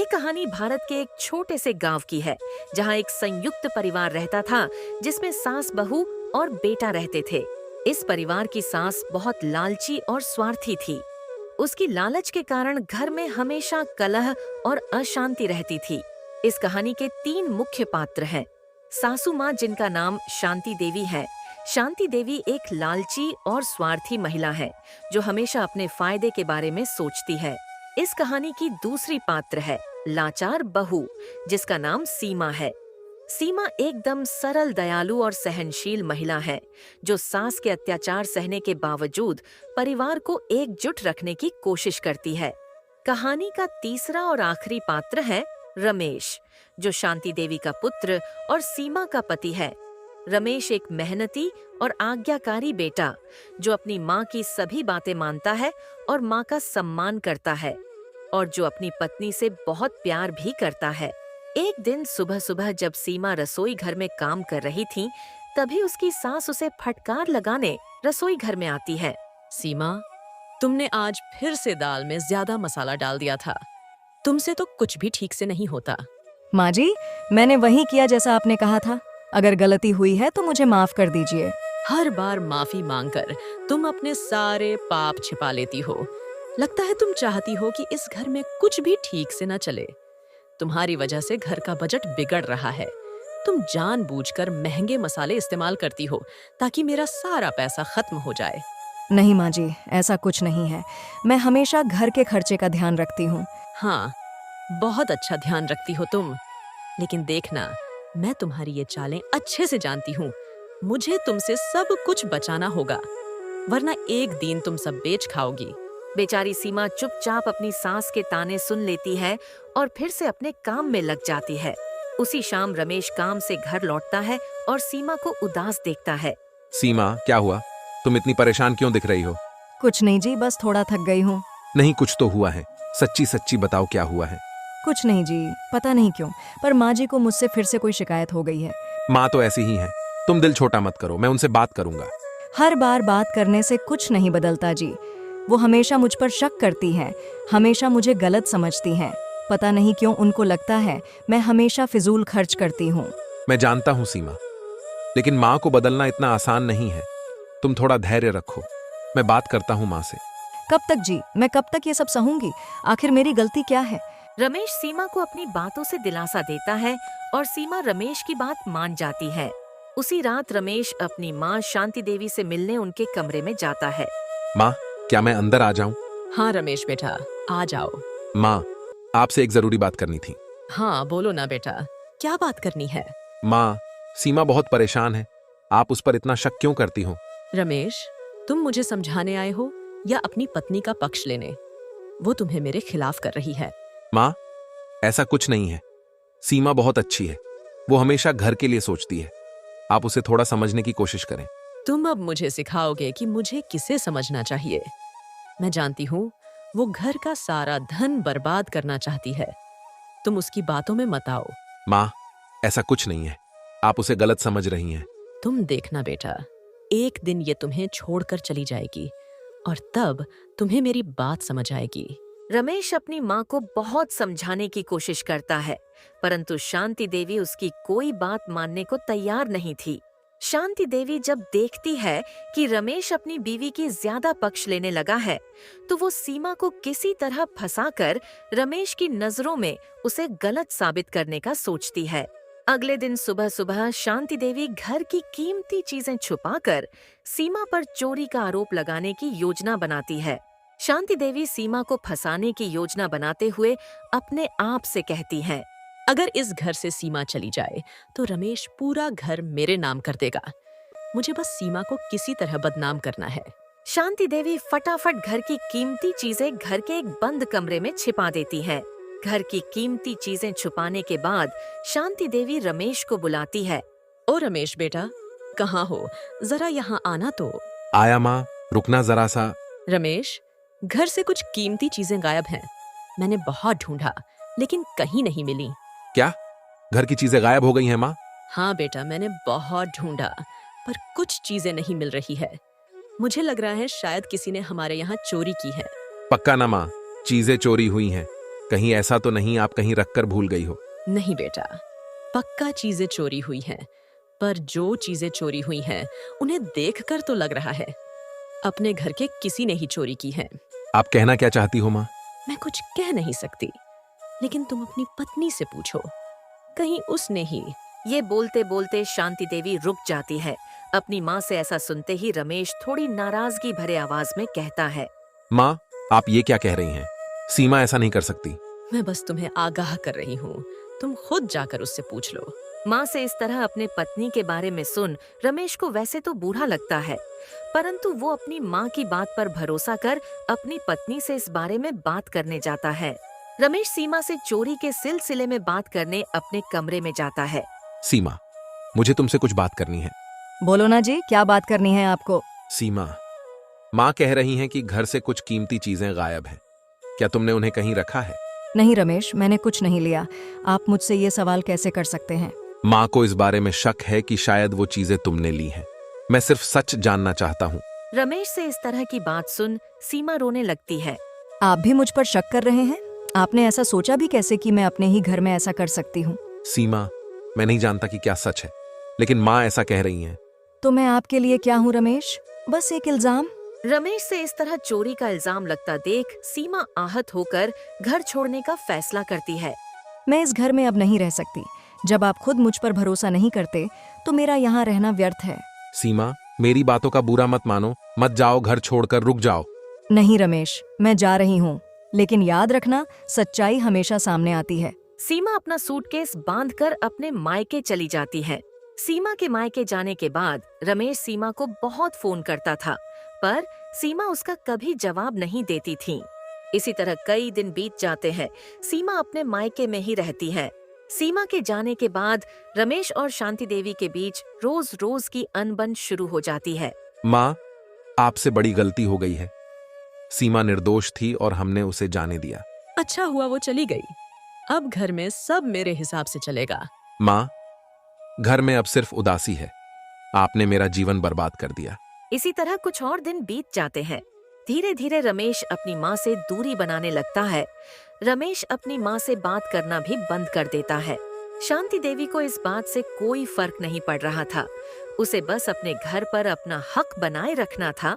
ये कहानी भारत के एक छोटे से गांव की है, जहां एक संयुक्त परिवार रहता था, जिसमें सास, बहू और बेटा रहते थे। इस परिवार की सास बहुत लालची और स्वार्थी थी। उसकी लालच के कारण घर में हमेशा कलह और अशांति रहती थी। इस कहानी के 3 मुख्य पात्र हैं। सासू माँ, जिनका नाम शांति देवी है। शांति देवी एक लालची और स्वार्थी महिला है, जो हमेशा अपने फायदे के बारे में सोचती है। इस कहानी की दूसरी पात्र है लाचार बहू, जिसका नाम सीमा है। सीमा एकदम सरल, दयालु और सहनशील महिला है, जो सास के अत्याचार सहने के बावजूद परिवार को एकजुट रखने की कोशिश करती है। कहानी का तीसरा और आखिरी पात्र है रमेश, जो शांति देवी का पुत्र और सीमा का पति है। रमेश एक मेहनती और आज्ञाकारी बेटा, जो अपनी माँ की सभी बातें मानता है और माँ का सम्मान करता है, और जो अपनी पत्नी से बहुत प्यार भी करता है। एक दिन सुबह सुबह जब सीमा रसोई घर में काम कर रही थी, तभी उसकी सास उसे फटकार लगाने रसोई घर में आती है। सीमा, तुमने आज फिर से दाल में ज्यादा मसाला डाल दिया था। तुमसे तो कुछ भी ठीक से नहीं होता। माँ जी, मैंने वही किया जैसा आपने कहा था। अगर गलती हुई है तो मुझे माफ कर दीजिए। हर बार माफी मांगकर तुम अपने सारे पाप छिपा लेती हो। लगता है तुम चाहती हो कि इस घर में कुछ भी ठीक से न चले। तुम्हारी वजह से घर का बजट बिगड़ रहा है। तुम जानबूझकर महंगे मसाले इस्तेमाल करती हो ताकि मेरा सारा पैसा खत्म हो जाए। नहीं माँ जी, ऐसा कुछ नहीं है। मैं हमेशा घर के खर्चे का ध्यान रखती हूँ। हाँ, बहुत अच्छा ध्यान रखती हो तुम। लेकिन देखना, मैं तुम्हारी ये चालें अच्छे से जानती हूँ। मुझे तुमसे सब कुछ बचाना होगा, वरना एक दिन तुम सब बेच खाओगी। बेचारी सीमा चुपचाप अपनी सास के ताने सुन लेती है और फिर से अपने काम में लग जाती है। उसी शाम रमेश काम से घर लौटता है और सीमा को उदास देखता है। सीमा, क्या हुआ? तुम इतनी परेशान क्यों दिख रही हो? कुछ नहीं जी, बस थोड़ा थक गई हूँ। नहीं, कुछ तो हुआ है। सच्ची सच्ची बताओ, क्या हुआ है? कुछ नहीं जी, पता नहीं क्यों, पर माँ जी को मुझसे फिर से कोई शिकायत हो गई है। माँ तो ऐसी ही है। तुम दिल छोटा मत करो, मैं उनसे बात करूंगा। हर बार बात करने से कुछ नहीं बदलता जी। वो हमेशा मुझ पर शक करती हैं, हमेशा मुझे गलत समझती हैं। पता नहीं क्यों उनको लगता है मैं हमेशा फिजूल खर्च करती हूँ। मैं जानता हूँ सीमा, लेकिन माँ को बदलना इतना आसान नहीं है। तुम थोड़ा धैर्य रखो, मैं बात करता हूँ माँ से। कब तक जी? मैं कब तक ये सब सहूंगी? आखिर मेरी गलती क्या है? रमेश सीमा को अपनी बातों से दिलासा देता है और सीमा रमेश की बात मान जाती है। उसी रात रमेश अपनी माँ शांति देवी से मिलने उनके कमरे में जाता है। माँ, क्या मैं अंदर आ जाऊं? हाँ रमेश बेटा, आ जाओ। माँ, आपसे एक जरूरी बात करनी थी। हाँ बोलो ना बेटा, क्या बात करनी है? माँ, सीमा बहुत परेशान है। आप उस पर इतना शक क्यों करती हो? रमेश, तुम मुझे समझाने आए हो या अपनी पत्नी का पक्ष लेने? वो तुम्हें मेरे खिलाफ कर रही है। माँ, ऐसा कुछ नहीं है। सीमा बहुत अच्छी है। वो हमेशा घर के लिए सोचती है। आप उसे थोड़ा समझने की कोशिश करें। तुम अब मुझे सिखाओगे कि मुझे किसे समझना चाहिए। मैं जानती हूँ वो घर का सारा धन बर्बाद करना चाहती है। तुम उसकी बातों में मत आओ। माँ, ऐसा कुछ नहीं है। आप उसे गलत समझ रही हैं। तुम देखना बेटा, एक दिन ये तुम्हें छोड़कर चली जाएगी और तब तुम्हें मेरी बात समझ आएगी। रमेश अपनी माँ को बहुत समझाने की कोशिश करता है, परंतु शांति देवी उसकी कोई बात मानने को तैयार नहीं थी। शांति देवी जब देखती है कि रमेश अपनी बीवी की ज्यादा पक्ष लेने लगा है, तो वो सीमा को किसी तरह फंसाकर रमेश की नजरों में उसे गलत साबित करने का सोचती है। अगले दिन सुबह सुबह शांति देवी घर की कीमती चीजें छुपाकर सीमा पर चोरी का आरोप लगाने की योजना बनाती है। शांति देवी सीमा को फंसाने की योजना बनाते हुए अपने आप से कहती हैं, अगर इस घर से सीमा चली जाए तो रमेश पूरा घर मेरे नाम कर देगा। मुझे बस सीमा को किसी तरह बदनाम करना है। शांति देवी फटाफट घर की कीमती चीजें घर के एक बंद कमरे में छिपा देती है। घर की कीमती चीजें छुपाने के बाद शांति देवी रमेश को बुलाती है। ओ रमेश बेटा, कहाँ हो? जरा यहाँ आना तो। आया माँ, रुकना जरा सा। रमेश, घर से कुछ कीमती चीजें गायब हैं। मैंने बहुत ढूंढा लेकिन कहीं नहीं मिली। क्या घर की चीजें गायब हो गई हैं माँ? हाँ बेटा, मैंने बहुत ढूंढा पर कुछ चीजें नहीं मिल रही है। मुझे लग रहा है शायद किसी ने हमारे यहाँ चोरी की है। पक्का ना माँ, चीजें चोरी हुई हैं। कहीं ऐसा तो नहीं आप कहीं रखकर भूल गई हो? नहीं बेटा, पक्का चीजें चोरी हुई हैं, पर जो चीजें चोरी हुई हैं उन्हें देखकर तो लग रहा है अपने घर के किसी ने ही चोरी की है। आप कहना क्या चाहती हो माँ? मैं कुछ कह नहीं सकती, लेकिन तुम अपनी पत्नी से पूछो, कहीं उसने ही। ये बोलते बोलते शांति देवी रुक जाती है। अपनी माँ से ऐसा सुनते ही रमेश थोड़ी नाराजगी भरे आवाज में कहता है, माँ, आप ये क्या कह रही हैं? सीमा ऐसा नहीं कर सकती। मैं बस तुम्हें आगाह कर रही हूँ, तुम खुद जाकर उससे पूछ लो। माँ से इस तरह अपने पत्नी के बारे में सुन रमेश को वैसे तो बुरा लगता है, परंतु वो अपनी माँ की बात पर भरोसा कर अपनी पत्नी से इस बारे में बात करने जाता है। रमेश सीमा से चोरी के सिलसिले में बात करने अपने कमरे में जाता है। सीमा, मुझे तुमसे कुछ बात करनी है। बोलो ना जी, क्या बात करनी है आपको? सीमा, माँ कह रही हैं कि घर से कुछ कीमती चीजें गायब हैं। क्या तुमने उन्हें कहीं रखा है? नहीं रमेश, मैंने कुछ नहीं लिया। आप मुझसे ये सवाल कैसे कर सकते हैं? माँ को इस बारे में शक है कि शायद वो चीजें तुमने ली हैं। मैं सिर्फ सच जानना चाहता हूँ। रमेश से इस तरह की बात सुन सीमा रोने लगती है। आप भी मुझ पर शक कर रहे हैं? आपने ऐसा सोचा भी कैसे कि मैं अपने ही घर में ऐसा कर सकती हूँ? सीमा, मैं नहीं जानता कि क्या सच है, लेकिन माँ ऐसा कह रही हैं। तो मैं आपके लिए क्या हूँ रमेश? बस एक इल्जाम। रमेश से इस तरह चोरी का इल्जाम लगता देख सीमा आहत होकर घर छोड़ने का फैसला करती है। मैं इस घर में अब नहीं रह सकती। जब आप खुद मुझ पर भरोसा नहीं करते तो मेरा यहाँ रहना व्यर्थ है। सीमा, मेरी बातों का बुरा मत मानो, मत जाओ, घर छोड़कर रुक जाओ। नहीं रमेश, मैं जा रही हूँ, लेकिन याद रखना, सच्चाई हमेशा सामने आती है। सीमा अपना सूटकेस बांधकर अपने मायके चली जाती है। सीमा के मायके जाने के बाद रमेश सीमा को बहुत फोन करता था, पर सीमा उसका कभी जवाब नहीं देती थी। इसी तरह कई दिन बीत जाते हैं। सीमा अपने मायके में ही रहती है। सीमा के जाने के बाद रमेश और शांति देवी के बीच रोज रोज की अनबन शुरू हो जाती है। माँ, आपसे बड़ी गलती हो गई है। सीमा निर्दोष थी और हमने उसे जाने दिया। अच्छा हुआ वो चली गई, अब घर में सब मेरे हिसाब से चलेगा। माँ, घर में अब सिर्फ उदासी है। आपने मेरा जीवन बर्बाद कर दिया। इसी तरह कुछ और दिन बीत जाते हैं। धीरे धीरे रमेश अपनी माँ से दूरी बनाने लगता है। रमेश अपनी माँ से बात करना भी बंद कर देता है। शांति देवी को इस बात से कोई फर्क नहीं पड़ रहा था। उसे बस अपने घर पर अपना हक बनाए रखना था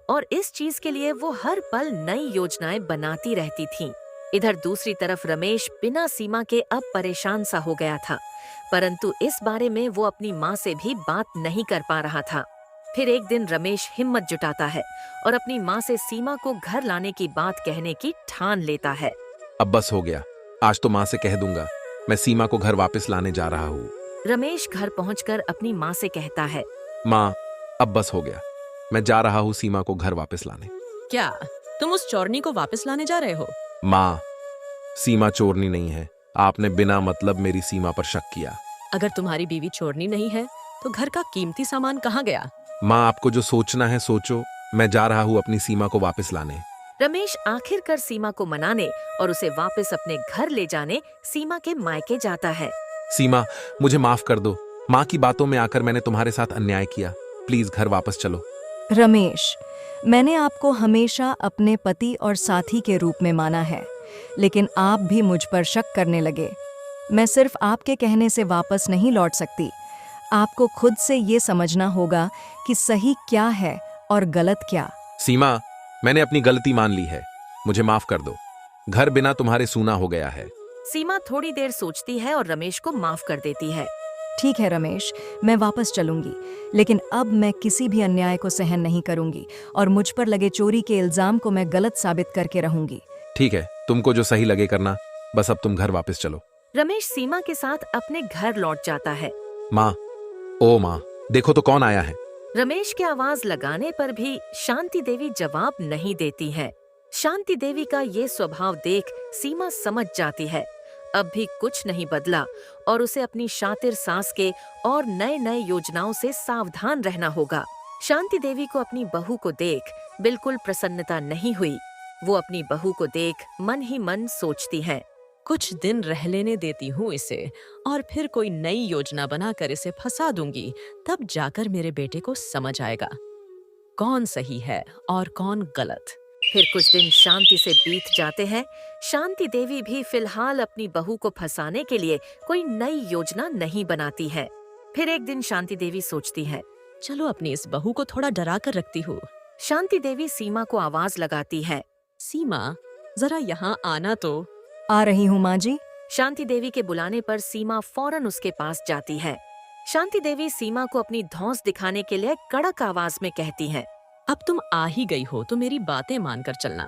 और इस चीज के लिए वो हर पल नई योजनाएं बनाती रहती थी। इधर दूसरी तरफ रमेश बिना सीमा के अब परेशान सा हो गया था, परंतु इस बारे में वो अपनी माँ से भी बात नहीं कर पा रहा था। फिर एक दिन रमेश हिम्मत जुटाता है और अपनी माँ से सीमा को घर लाने की बात कहने की ठान लेता है। अब बस हो गया, आज तो माँ से कह दूंगा मैं सीमा को घर वापस लाने जा रहा हूँ। रमेश घर पहुंचकर अपनी माँ से कहता है, माँ, अब बस हो गया, मैं जा रहा हूँ सीमा को घर वापस लाने। क्या तुम उस चोरनी को वापस लाने जा रहे हो? माँ, सीमा चोरनी नहीं है। आपने बिना मतलब मेरी सीमा पर शक किया। अगर तुम्हारी बीवी चोरनी नहीं है तो घर का कीमती सामान कहाँ गया? माँ, आपको जो सोचना है सोचो, मैं जा रहा हूँ अपनी सीमा को वापस लाने। रमेश आखिरकार सीमा को मनाने और उसे वापस अपने घर ले जाने सीमा के मायके जाता है। सीमा, मुझे माफ कर दो। माँ की बातों में आकर मैंने तुम्हारे साथ अन्याय किया। प्लीज घर वापस चलो। रमेश, मैंने आपको हमेशा अपने पति और साथी के रूप में माना है, लेकिन आप भी मुझ पर शक करने लगे। मैं सिर्फ आपके कहने से वापस नहीं लौट सकती। आपको खुद से ये समझना होगा कि सही क्या है और गलत क्या। सीमा, मैंने अपनी गलती मान ली है, मुझे माफ कर दो। घर बिना तुम्हारे सूना हो गया है। सीमा थोड़ी देर सोचती है और रमेश को माफ कर देती है। ठीक है रमेश, मैं वापस चलूंगी, लेकिन अब मैं किसी भी अन्याय को सहन नहीं करूंगी और मुझ पर लगे चोरी के इल्जाम को मैं गलत साबित करके रहूंगी। ठीक है, तुमको जो सही लगे करना, बस अब तुम घर वापस चलो। रमेश सीमा के साथ अपने घर लौट जाता है। माँ, ओ माँ, देखो तो कौन आया है। रमेश की आवाज लगाने पर भी शांति देवी जवाब नहीं देती है। शांति देवी का ये स्वभाव देख सीमा समझ जाती है अब भी कुछ नहीं बदला और उसे अपनी शातिर सास के और नए नए योजनाओं से सावधान रहना होगा। शांति देवी को अपनी बहू को देख बिल्कुल प्रसन्नता नहीं हुई। वो अपनी बहू को देख मन ही मन सोचती है, कुछ दिन रह लेने देती हूँ इसे और फिर कोई नई योजना बनाकर इसे फंसा दूंगी, तब जाकर मेरे बेटे को समझ आएगा कौन सही है और कौन गलत। फिर कुछ दिन शांति से बीत जाते हैं। शांति देवी भी फिलहाल अपनी बहू को फंसाने के लिए कोई नई योजना नहीं बनाती है। फिर एक दिन शांति देवी सोचती है। चलो अपनी इस बहू को थोड़ा डरा कर रखती हूँ। शांति देवी सीमा को आवाज लगाती है। सीमा, जरा यहाँ आना तो। आ रही हूँ माँ जी। शांति देवी के बुलाने पर सीमा फौरन उसके पास जाती है। शांति देवी सीमा को अपनी धौंस दिखाने के लिए कड़क आवाज में कहती है। अब तुम आ ही गई हो तो मेरी बातें मानकर चलना,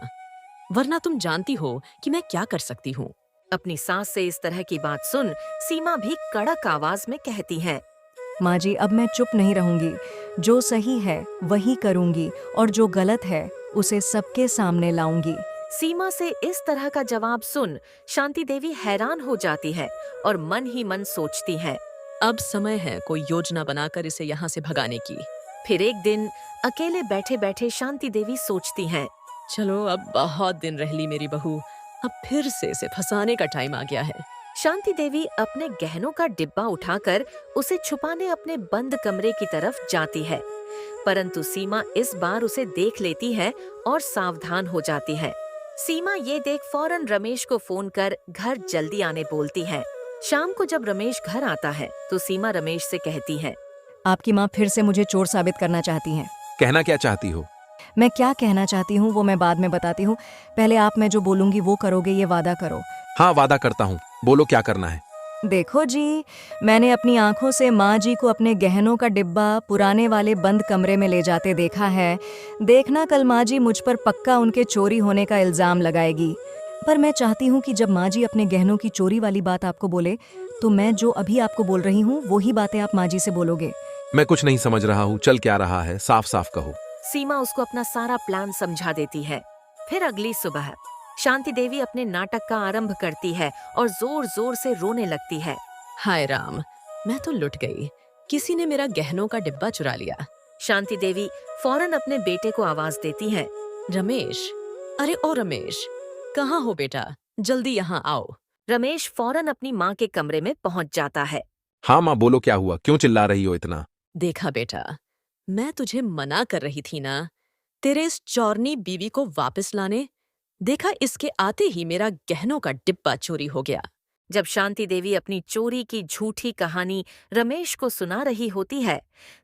वरना तुम जानती हो कि मैं क्या कर सकती हूँ। अपनी सास से इस तरह की बात सुन सीमा भी कड़क आवाज में कहती है। माँ जी, अब मैं चुप नहीं रहूंगी। जो सही है वही करूंगी और जो गलत है उसे सबके सामने लाऊंगी। सीमा से इस तरह का जवाब सुन शांति देवी हैरान हो जाती है और मन ही मन सोचती है। अब समय है कोई योजना बनाकर इसे यहाँ से भगाने की। फिर एक दिन अकेले बैठे बैठे शांति देवी सोचती हैं। चलो, अब बहुत दिन रह ली मेरी बहू, अब फिर से इसे फंसाने का टाइम आ गया है। शांति देवी अपने गहनों का डिब्बा उठाकर उसे छुपाने अपने बंद कमरे की तरफ जाती है, परंतु सीमा इस बार उसे देख लेती है और सावधान हो जाती है। सीमा ये देख फौरन रमेश को फोन कर घर जल्दी आने बोलती है। शाम को जब रमेश घर आता है तो सीमा रमेश से कहती है। आपकी माँ फिर से मुझे चोर साबित करना चाहती हैं। कहना क्या चाहती हो? मैं क्या कहना चाहती हूँ वो मैं बाद में बताती हूँ। पहले आप मैं जो बोलूंगी वो करोगे, ये वादा करो। हाँ, वादा करता हूँ। बोलो क्या करना है। देखो जी, मैंने अपनी आंखों से माँ जी को अपने गहनों का डिब्बा पुराने वाले बंद कमरे में ले जाते देखा है। देखना, कल माँ जी मुझ पर पक्का उनके चोरी होने का इल्जाम लगाएगी। पर मैं चाहती हूँ कि जब माँ जी अपने गहनों की चोरी वाली बात आपको बोले तो मैं जो अभी आपको बोल रही हूँ वही बातें आप माँ जी से बोलोगे। मैं कुछ नहीं समझ रहा हूँ, चल क्या रहा है, साफ साफ कहो। सीमा उसको अपना सारा प्लान समझा देती है। फिर अगली सुबह शांति देवी अपने नाटक का आरंभ करती है और जोर जोर से रोने लगती है। हाय राम, मैं तो लुट गई, किसी ने मेरा गहनों का डिब्बा चुरा लिया। शांति देवी फौरन अपने बेटे को आवाज देती है। रमेश, अरे ओ रमेश, कहाँ हो बेटा, जल्दी यहाँ आओ। रमेश फौरन अपनी माँ के कमरे में पहुँच जाता है। हाँ माँ, बोलो क्या हुआ, क्यों चिल्ला रही हो इतना? देखा बेटा, मैं तुझे मना कर रही थी ना तेरे इस चौरनी बीवी को वापस लाने। देखा, इसके आते ही मेरा गहनों का डिब्बा चोरी हो गया। जब शांति देवी अपनी चोरी की झूठी कहानी रमेश को सुना रही होती है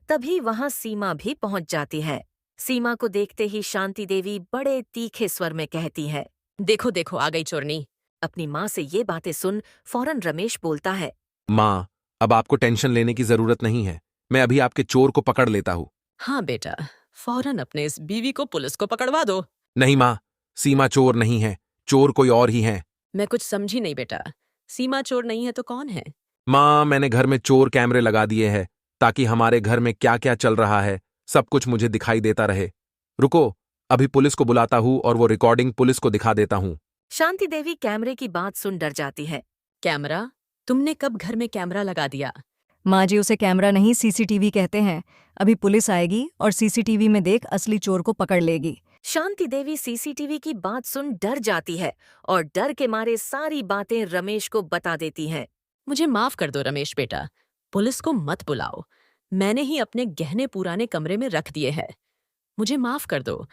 तभी वहाँ सीमा भी पहुँच जाती है। सीमा को देखते ही शांति देवी बड़े तीखे स्वर में कहती है। देखो देखो, आ गई चोरनी। अपनी माँ से ये बातें सुन फौरन रमेश बोलता है। माँ, अब आपको टेंशन लेने की जरूरत नहीं है, मैं अभी आपके चोर को पकड़ लेता हूँ। हाँ बेटा, फौरन अपने इस बीवी को पुलिस को पकड़वा दो। नहीं माँ, सीमा चोर नहीं है, चोर कोई और ही है। मैं कुछ समझी नहीं बेटा, सीमा चोर नहीं है तो कौन है? माँ, मैंने घर में चोर कैमरे लगा दिए हैं ताकि हमारे घर में क्या क्या चल रहा है सब कुछ मुझे दिखाई देता रहे। रुको, अभी पुलिस को बुलाता हूँ और वो रिकॉर्डिंग पुलिस को दिखा देता हूँ। शांति देवी कैमरे की बात सुन डर जाती है। कैमरा? तुमने कब घर में कैमरा लगा दिया? माँ जी, उसे कैमरा नहीं सीसीटीवी कहते हैं। अभी पुलिस आएगी और सीसीटीवी में देख असली चोर को पकड़ लेगी। शांति देवी सीसीटीवी की बात सुन डर जाती है और डर के मारे सारी बातें रमेश को बता देती हैं। मुझे माफ कर दो रमेश बेटा, पुलिस को मत बुलाओ, मैंने ही अपने गहने पुराने कमरे में रख दिए हैं। मुझे माफ कर दो,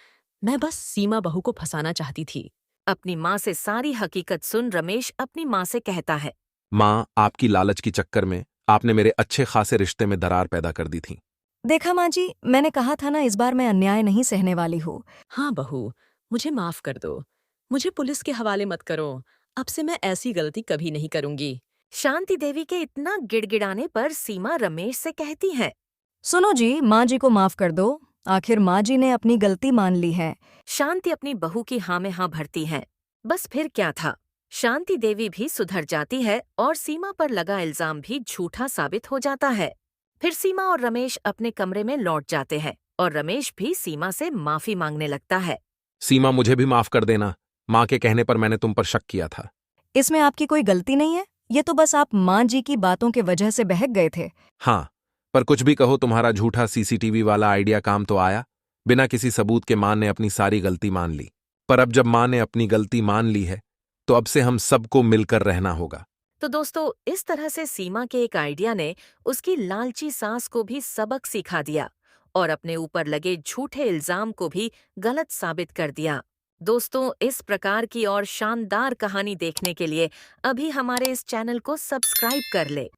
मैं बस सीमा बहू को फंसाना चाहती थी। अपनी माँ से सारी हकीकत सुन रमेश अपनी माँ से कहता है। माँ, आपकी लालच की चक्कर में आपने मेरे अच्छे खासे रिश्ते में दरार पैदा कर दी थी। देखा माँ जी, मैंने कहा था ना, इस बार मैं अन्याय नहीं सहने वाली हूँ। हाँ बहू, मुझे माफ कर दो, मुझे पुलिस के हवाले मत करो, अब से मैं ऐसी गलती कभी नहीं करूंगी। शांति देवी के इतना गिड़गिड़ाने पर सीमा रमेश से कहती है। सुनो जी, माँ जी को माफ कर दो, आखिर माँ जी ने अपनी गलती मान ली है। शांति अपनी बहू की हाँ में हाँ भरती है। बस फिर क्या था, शांति देवी भी सुधर जाती है और सीमा पर लगा इल्जाम भी झूठा साबित हो जाता है। फिर सीमा और रमेश अपने कमरे में लौट जाते हैं और रमेश भी सीमा से माफी मांगने लगता है। सीमा, मुझे भी माफ कर देना, माँ के कहने पर मैंने तुम पर शक किया था। इसमें आपकी कोई गलती नहीं है, ये तो बस आप माँ जी की बातों के वजह से बहक गए थे। हाँ, पर कुछ भी कहो, तुम्हारा झूठा सीसीटीवी वाला आइडिया काम तो आया। बिना किसी सबूत के माँ ने अपनी सारी गलती मान ली। पर अब जब माँ ने अपनी गलती मान ली है तो अब से हम सबको मिलकर रहना होगा। तो दोस्तों, इस तरह से सीमा के एक आइडिया ने उसकी लालची सास को भी सबक सिखा दिया और अपने ऊपर लगे झूठे इल्जाम को भी गलत साबित कर दिया। दोस्तों, इस प्रकार की और शानदार कहानी देखने के लिए अभी हमारे इस चैनल को सब्सक्राइब कर ले।